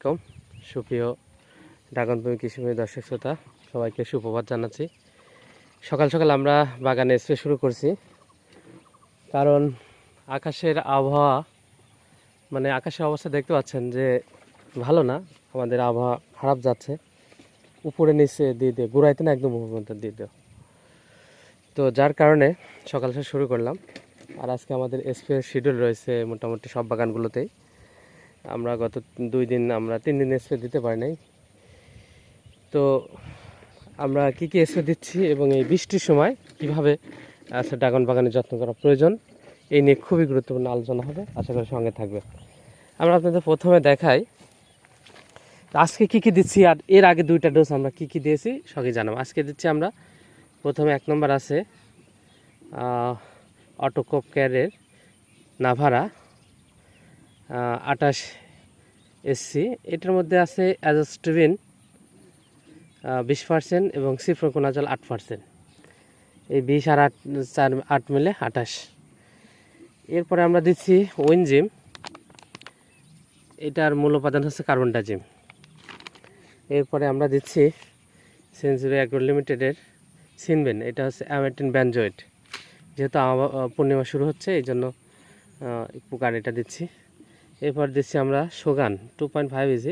আলাইকুম সুপ্রিয় ড্রাগনপ্রেমী কৃষিপ্রেমী দর্শক শ্রোতা সবাইকে সুপ্রভাত জানাচ্ছি। সকাল সকাল আমরা বাগানে স্প্রে শুরু করছি, কারণ আকাশের আবহাওয়া আকাশের অবস্থা দেখতে পাচ্ছেন যে ভালো না, আমাদের আবহাওয়া খারাপ যাচ্ছে। উপরে নিচে দিয়ে দিয়ে গোড়াইতে না, একদম উপর পর্যন্ত দিয়ে দেও। তো যার কারণে সকাল সকাল শুরু করলাম। আর আজকে আমাদের স্প্রে শিডিউল রয়েছে মোটামুটি সব বাগানগুলোতেই। আমরা গত 3 দিন স্প্রে দিতে পারি নাই। তো আমরা কী কী স্প্রে দিচ্ছি এবং এই বৃষ্টির সময় কীভাবে ড্রাগন বাগানের যত্ন করা প্রয়োজন, এই নিয়ে খুবই গুরুত্বপূর্ণ আলোচনা হবে। আশা করি সঙ্গে থাকবে। আমরা আপনাদের প্রথমে দেখাই আজকে কী কী দিচ্ছি, আর এর আগে 2টা ডোজ আমরা কী কী দিয়েছি সঙ্গে জানাবো। আজকে দিচ্ছি আমরা প্রথমে 1 নম্বর আছে অটোকপ কেয়ারের নাভারা 28 SC। এটার মধ্যে আছে অ্যাজোস্টিভিন 20% এবং সিপ্রোকোনাজল 8%। এই 20 আর 8 মিলে 28। এরপরে আমরা দিচ্ছি উইনজিম, এটার মূল উপাদান হচ্ছে কার্বনডাজিম। এরপরে আমরা দিচ্ছি সেঞ্চুরি অ্যাগ্রো লিমিটেডের সিনবেন, এটা হচ্ছে অ্যামেটিন ব্যানজয়েড। যেহেতু পূর্ণিমা শুরু হচ্ছে এই জন্য পোকার এটা দিচ্ছি। এরপর দিচ্ছি আমরা সোগান 2.5 EG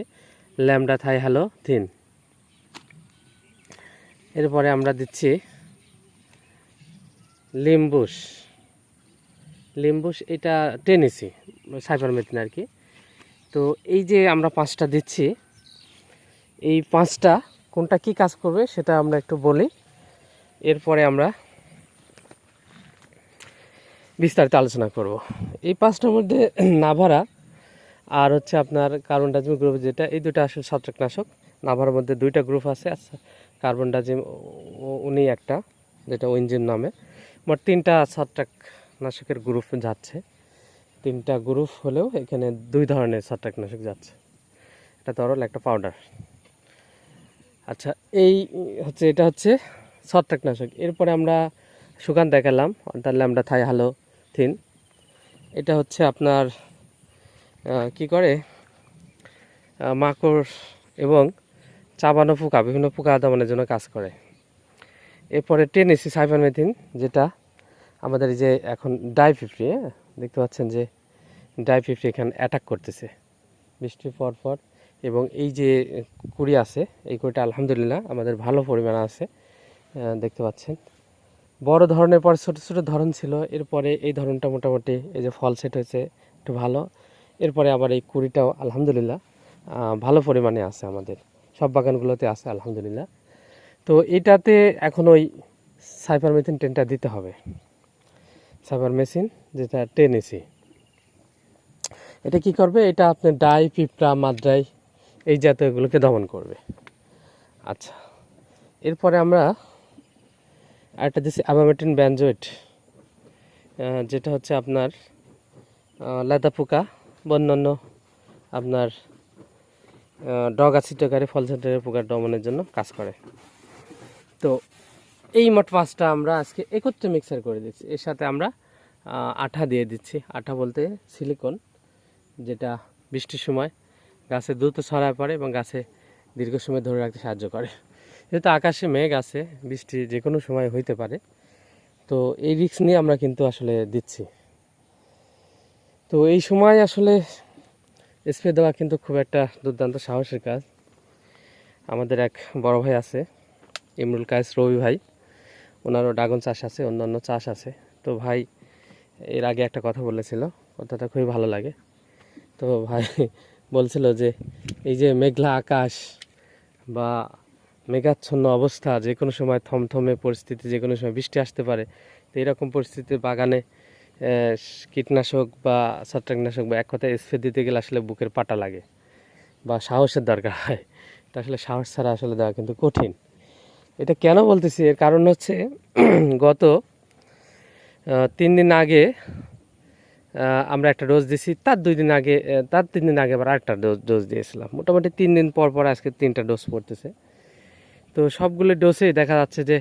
ল্যামডা থাই হ্যালো থিন। এরপরে আমরা দিচ্ছি লিম্বুস, এটা 10 EC সাইপারমেথিন আর কি। তো এই যে আমরা 5টা দিচ্ছি, এই 5টা কোনটা কি কাজ করবে সেটা আমরা একটু বলি, এরপরে আমরা বিস্তারিত আলোচনা করব। এই 5টার মধ্যে নাভারা আর হচ্ছে আপনার কার্বনডাজিম গ্রুপ, যেটা এই দুটো আসলে ছত্রাকনাশক। নাভারার মধ্যে 2টা গ্রুপ আছে, কার্বনডাজিম উনি একটা, যেটা উইনজিম নামে। মোট 3টা ছত্রাকনাশকের গ্রুপ যাচ্ছে। 3টা গ্রুপ হলেও এখানে 2 ধরনের ছত্রাকনাশক যাচ্ছে, একটা তরল একটা পাউডার। আচ্ছা, এটা হচ্ছে ছত্রাকনাশক। এরপরে আমরা সুগান দেখালাম, অর্থাৎ ল্যামডা থাই হ্যালো থিন। এটা হচ্ছে আপনার কি করে মাকড় এবং চাবানো পোকা, বিভিন্ন পোকা দমনের জন্য কাজ করে। এরপরে 10 EC সাইপারমেথিন, যেটা আমাদের এই যে এখন ডাই50, দেখতে পাচ্ছেন যে ডাই50 এখানে অ্যাটাক করতেছে বৃষ্টির পর। এবং এই যে কুড়ি আছে, এই কুড়িটা আলহামদুলিল্লাহ আমাদের ভালো পরিমাণে আছে, দেখতে পাচ্ছেন। বড় ধরনের পর ছোট ছোট ধরন ছিল, এরপরে এই ধরনটা মোটামুটি এই যে ফল সেট হয়েছে একটু ভালো। এরপরে আবার এই কুড়িটাও আলহামদুলিল্লাহ ভালো পরিমাণে আছে, আমাদের সব বাগানগুলোতে আছে আলহামদুলিল্লাহ। তো এটাতে এখন ওই সাইপারমেথিন 10টা দিতে হবে, সাইপারমেথিন যেটা 10 EC। এটা কি করবে, এটা আপনার ডাই, পিঁপড়া, মাদ্রাই এই জাতীয়গুলোকে দমন করবে। আচ্ছা, এরপরে আমরা আরেকটা দিচ্ছি অ্যাবামেটিন ব্যানজয়েড, যেটা হচ্ছে আপনার লেদা পোকা বা অন্যান্য আপনার ডগা ছিটকারী ফল ছিটকারী পোকার দমনের জন্য কাজ করে। তো এই মোট 5টা আমরা আজকে একত্রে মিক্সার করে দিচ্ছি। এর সাথে আমরা আঠা দিয়ে দিচ্ছি। আঠা বলতে সিলিকন, যেটা বৃষ্টির সময় গাছে দ্রুত ছড়ায় পড়ে এবং গাছে দীর্ঘ সময় ধরে রাখতে সাহায্য করে। যেহেতু আকাশে মেঘ আছে, বৃষ্টি যে কোনো সময় হইতে পারে, তো এই রিস্ক নিয়ে আমরা কিন্তু আসলে দিচ্ছি। তো এই সময় আসলে স্প্রে দেওয়া কিন্তু খুব একটা দুর্দান্ত সাহসের কাজ। আমাদের এক বড় ভাই আছে, ইমরুল কায়েস রবি ভাই, ওনারও ড্রাগন চাষ আছে, অন্যান্য চাষ আছে। তো ভাই এর আগে একটা কথা বলেছিল, কথাটা খুবই ভালো লাগে। তো ভাই বলছিল যে এই যে মেঘলা আকাশ বা মেঘাচ্ছন্ন অবস্থা, যে কোনো সময় থমথমে পরিস্থিতি, যে কোনো সময় বৃষ্টি আসতে পারে। তো এরকম পরিস্থিতিতে বাগানে কীটনাশক বা ছত্রাকনাশক বা এক কথায় স্প্রে দিতে গেলে আসলে বুকের পাটা লাগে বা সাহসের দরকার হয়। তো আসলে সাহস ছাড়া আসলে দেওয়া কিন্তু কঠিন। এটা কেন বলতেছি, এর কারণ হচ্ছে গত 3 দিন আগে আমরা একটা ডোজ দিয়েছি, তার 3 দিন আগে আবার আরেকটা ডোজ দিয়েছিলাম। মোটামুটি 3 দিন পর আজকে 3টা ডোজ পড়তেছে। তো সবগুলো ডোজেই দেখা যাচ্ছে যে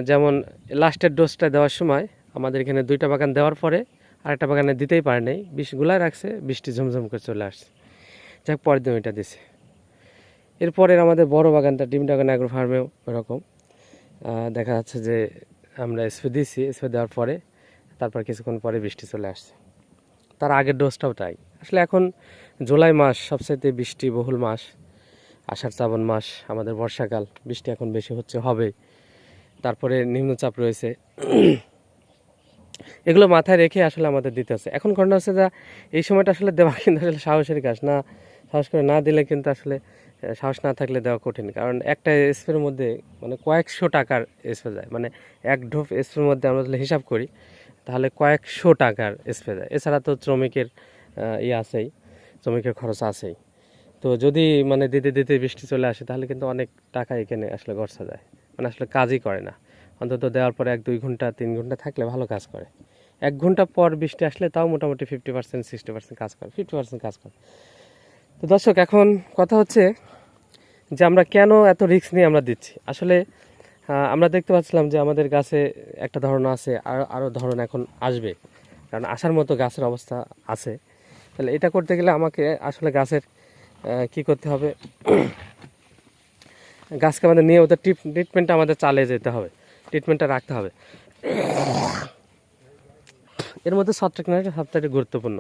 যেমন লাস্টের ডোজটা দেওয়ার সময় আমাদের এখানে 2টা বাগান দেওয়ার পরে আরেকটা বাগানে দিতেই পারে নাই, 20 গুলায় রাখছে, বৃষ্টি ঝমঝম করে চলে আসছে। যাক পরের দিন ওইটা দিছি। এরপরের আমাদের বড় বাগানটা ডিম ড্রাগন অ্যাগ্রো ফার্মেও এরকম দেখা যাচ্ছে যে আমরা স্প্রে দিয়েছি, স্প্রে দেওয়ার পরে তারপর কিছুক্ষণ পরে বৃষ্টি চলে আসছে। তার আগের ডোজটাও তাই। আসলে এখন জুলাই মাস সবচাইতে বৃষ্টি বহুল মাস, আষাঢ় শ্রাবণ মাস, আমাদের বর্ষাকাল, বৃষ্টি এখন বেশি হচ্ছে হবে। তারপরে নিম্নচাপ রয়েছে, এগুলো মাথায় রেখে আসলে আমাদের দিতে হচ্ছে। এখন ঘটনা হচ্ছে যে এই সময়টা আসলে দেওয়া কিন্তু আসলে সাহসের কাজ না, সাহস করে না দিলে কিন্তু আসলে সাহস না থাকলে দেওয়া কঠিন। কারণ একটা স্প্রের মধ্যে মানে কয়েকশো টাকার স্প্রে যায়, মানে এক ঢোপ স্প্রের মধ্যে আমরা যদি হিসাব করি তাহলে কয়েকশো টাকার স্প্রে যায়। এছাড়া তো শ্রমিকের আছেই, শ্রমিকের খরচ আছেই। তো যদি মানে দিতে দিতে বৃষ্টি চলে আসে তাহলে কিন্তু অনেক টাকা এখানে আসলে গড়ছা যায়, মানে আসলে কাজই করে না। অন্তত দেওয়ার পরে 1-2 ঘন্টা 3 ঘন্টা থাকলে ভালো কাজ করে। 1 ঘন্টা পর বৃষ্টি আসলে তাও মোটামুটি 50% 60% কাজ করে, 50% কাজ করে। তো দর্শক, এখন কথা হচ্ছে যে আমরা কেন এত রিস্ক নিয়ে আমরা দিচ্ছি। আসলে আমরা দেখতে পাচ্ছিলাম যে আমাদের গাছে একটা ধরন আছে, আরও ধরন এখন আসবে, কারণ আসার মতো গাছের অবস্থা আছে। তাহলে এটা করতে গেলে আমাকে আসলে গাছের কি করতে হবে, গাছকে আমাদের নিয়ে ওদের ট্রিটমেন্টটা আমাদের চালিয়ে যেতে হবে, ট্রিটমেন্টটা রাখতে হবে। এর মধ্যে ছত্রাকনাশক সবথেকে গুরুত্বপূর্ণ।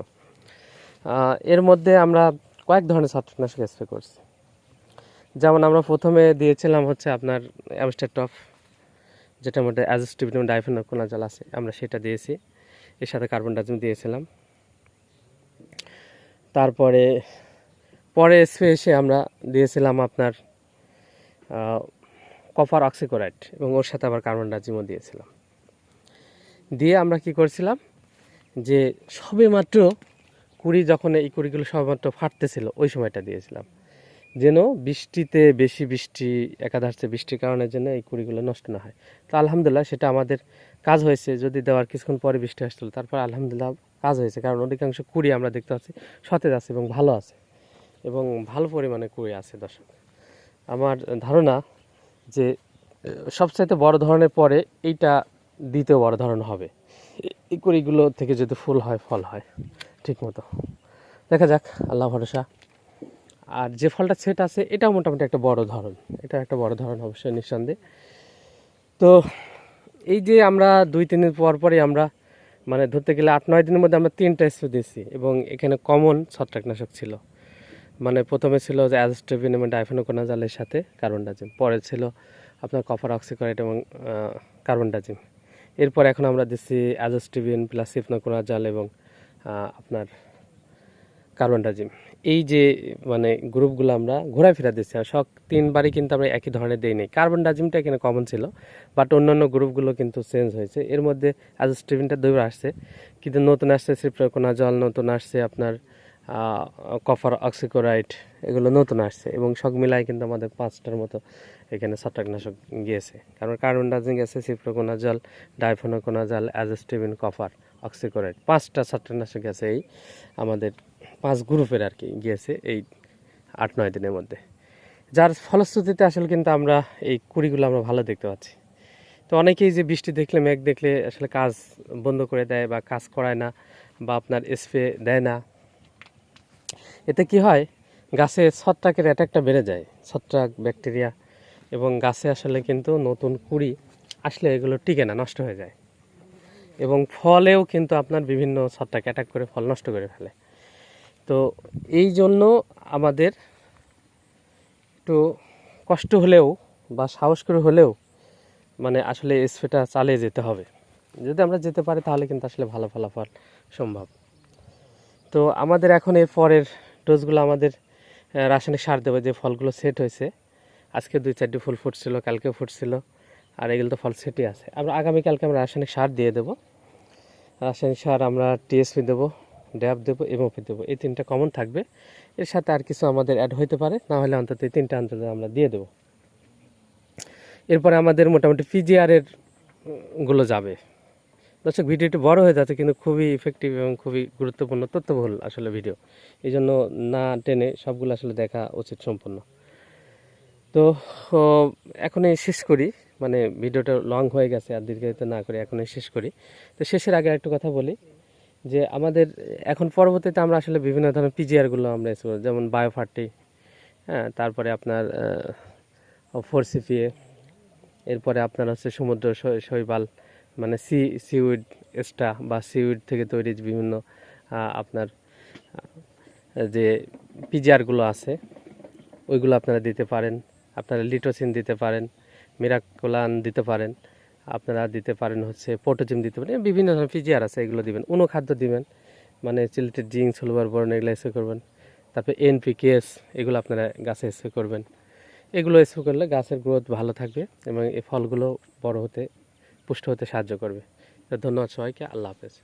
এর মধ্যে আমরা কয়েক ধরনের ছত্রাকনাশক স্প্রে করছি। যেমন আমরা প্রথমে দিয়েছিলাম হচ্ছে আপনার অ্যামস্টারটপ, যেটার মধ্যে অ্যাজোস্টিবিন ডাইফেনকোনাজল আছে, আমরা সেটা দিয়েছি, এর সাথে কার্বনডাজিম দিয়েছিলাম। তারপরে পরে স্প্রে এসে আমরা দিয়েছিলাম আপনার কপার অক্সিক্লোরাইড এবং ওর সাথে আবার কার্বনডাজিমও দিয়েছিলাম। দিয়ে আমরা কি করছিলাম যে সবে মাত্র কুড়ি, যখন এই কুড়িগুলো সবেমাত্র ফাটতেছিল ওই সময়টা দিয়েছিলাম, যেন বৃষ্টিতে বেশি বৃষ্টি একাধারে বৃষ্টির কারণে যেন এই কুড়িগুলো নষ্ট না হয়। তো আলহামদুলিল্লাহ সেটা আমাদের কাজ হয়েছে। যদি দেওয়ার কিছুক্ষণ পরে বৃষ্টি আসছিল তারপর আলহামদুলিল্লাহ কাজ হয়েছে, কারণ অধিকাংশ কুড়ি আমরা দেখতে পাচ্ছি সতেজ আছে এবং ভালো আছে, এবং ভালো পরিমাণে কুড়ি আছে। দর্শক, আমার ধারণা যে সবচাইতে বড় ধরনের পরে এইটা দ্বিতীয় বড় ধরন হবে। এই কুড়িগুলো থেকে যদি ফুল হয়, ফল হয় ঠিক মতো, দেখা যাক, আল্লাহ ভরসা। আর যে ফলটা সেট আছে এটাও মোটামুটি একটা বড় ধরন, এটা একটা বড় ধরন অবশ্যই নিঃসন্দেহে। তো এই যে আমরা 2-3 দিন পর পরই আমরা মানে ধরতে গেলে 8-9 দিনের মধ্যে আমরা 3টা স্প্রে দিয়েছি, এবং এখানে কমন ছত্রাকনাশক ছিল। মানে প্রথমে ছিল যে অ্যাজোস্টিবিন এবং ডাইফেনকোনাজলের সাথে কার্বনডাজিম, পরে ছিল আপনার কপার অক্সিক্লোরাইড এবং কার্বনডাজিম। এরপর এখন আমরা দিচ্ছি অ্যাজোস্টিবিন প্লাস সিফনোকোনাজল এবং আপনার কার্বনডাজিম। এই যে মানে গ্রুপগুলো আমরা ঘোরাফেরা দিচ্ছি, আর সব 3বারই কিন্তু আমরা একই ধরনের দেই নাই। কার্বনডাজিমটা এখানে কমন ছিল, বাট অন্যান্য গ্রুপগুলো কিন্তু চেঞ্জ হয়েছে। এর মধ্যে অ্যাজোস্টিবিনটা 2বার আসছে, কিন্তু নতুন আসছে সিফনোকোনাজল, নতুন আসছে আপনার কপার অক্সিক্লোরাইড, এগুলো নতুন আসছে, এবং সব মিলাই কিন্তু আমাদের 5টার মতো এখানে ছত্রাকনাশক গিয়েছে। কারণ কার্বনডাজিম গেছে, সিফনোকোনাজল, ডাইফেনকোনাজল, অ্যাজোস্টিবিন, কপার অক্সিক্লোরাইড, 5টা ছত্রাকনাশক গেছে এই আমাদের 5 গ্রুপের আর কি গিয়েছে এই 8-9 দিনের মধ্যে, যার ফলশ্রুতিতে আসলে কিন্তু আমরা এই কুড়িগুলো আমরা ভালো দেখতে পাচ্ছি। তো অনেকেই যে বৃষ্টি দেখলে, মেঘ দেখলে আসলে কাজ বন্ধ করে দেয় বা কাজ করায় না, বা আপনার স্প্রে দেয় না, এতে কি হয়, গাছে ছত্রাকের অ্যাটাকটা বেড়ে যায়, ছত্রাক ব্যাকটেরিয়া, এবং গাছে আসলে কিন্তু নতুন কুড়ি আসলে এগুলো টিকে না, নষ্ট হয়ে যায়, এবং ফলেও কিন্তু আপনার বিভিন্ন ছত্রাক অ্যাটাক করে ফল নষ্ট করে ফেলে। তো এই জন্য আমাদের একটু কষ্ট হলেও বা সাহস করে হলেও মানে আসলে স্প্রেটা চালিয়ে যেতে হবে। যদি আমরা যেতে পারি তাহলে কিন্তু আসলে ভালো ফলাফল সম্ভব। তো আমাদের এখন এর পরের ডোজগুলো আমাদের রাসায়নিক সার দেবো। যে ফলগুলো সেট হয়েছে, আজকে 2-4টি ফুল ফুটছিল, কালকেও ফুটছিল, আর এগুলো তো ফল সেটই আছে। আমরা আগামীকালকে আমরা রাসায়নিক সার দিয়ে দেবো। রাসায়নিক সার আমরা টিএসপি দেবো, ড্যাব দেবো, এমওপি দেবো, এই 3টা কমন থাকবে। এর সাথে আর কিছু আমাদের অ্যাড হইতে পারে, না হলে অন্তত এই 3টা অন্তত আমরা দিয়ে দেবো। এরপরে আমাদের মোটামুটি পিজিআরের গুলো যাবে। দর্শক, ভিডিওটি বড় হয়ে যাচ্ছে কিন্তু খুবই ইফেক্টিভ এবং খুবই গুরুত্বপূর্ণ তথ্যবহুল আসলে ভিডিও, এই জন্য না টেনে সবগুলো আসলে দেখা উচিত সম্পূর্ণ। তো এখনই শেষ করি, মানে ভিডিওটা লং হয়ে গেছে, আর দীর্ঘায়িত না করে এখনই শেষ করি। তো শেষের আগে একটু কথা বলি যে আমাদের এখন পরবর্তীতে আমরা আসলে বিভিন্ন ধরনের পিজিআরগুলো আমরা ইউজ করি, যেমন বায়োফার্টি, হ্যাঁ, তারপরে আপনার 4CPA, এরপরে আপনার হচ্ছে সমুদ্র শৈবাল, মানে সিউইড এক্সট্রা বা সিউইড থেকে তৈরি যে বিভিন্ন আপনার যে পিজিআরগুলো আছে ওইগুলো আপনারা দিতে পারেন। আপনারা লিটোসিন দিতে পারেন, মিরাকুলান দিতে পারেন, আপনারা দিতে পারেন হচ্ছে পোটোজিম দিতে পারেন, বিভিন্ন ধরনের পিজিআর আছে, এগুলো দিবেন। অনুখাদ্য দিবেন, মানে চিলেটেড জিঙ্ক, সালফার, বোরন, এগুলো স্প্রে করবেন। তারপরে এনপিকেএস, এগুলো আপনারা গাছে স্প্রে করবেন। এগুলো স্প্রে করলে গাছের গ্রোথ ভালো থাকবে এবং এই ফলগুলো বড় হতে, পুষ্ট হতে সাহায্য করবে। তো ধন্যবাদ সবাইকে, আল্লাহ হাফেজ।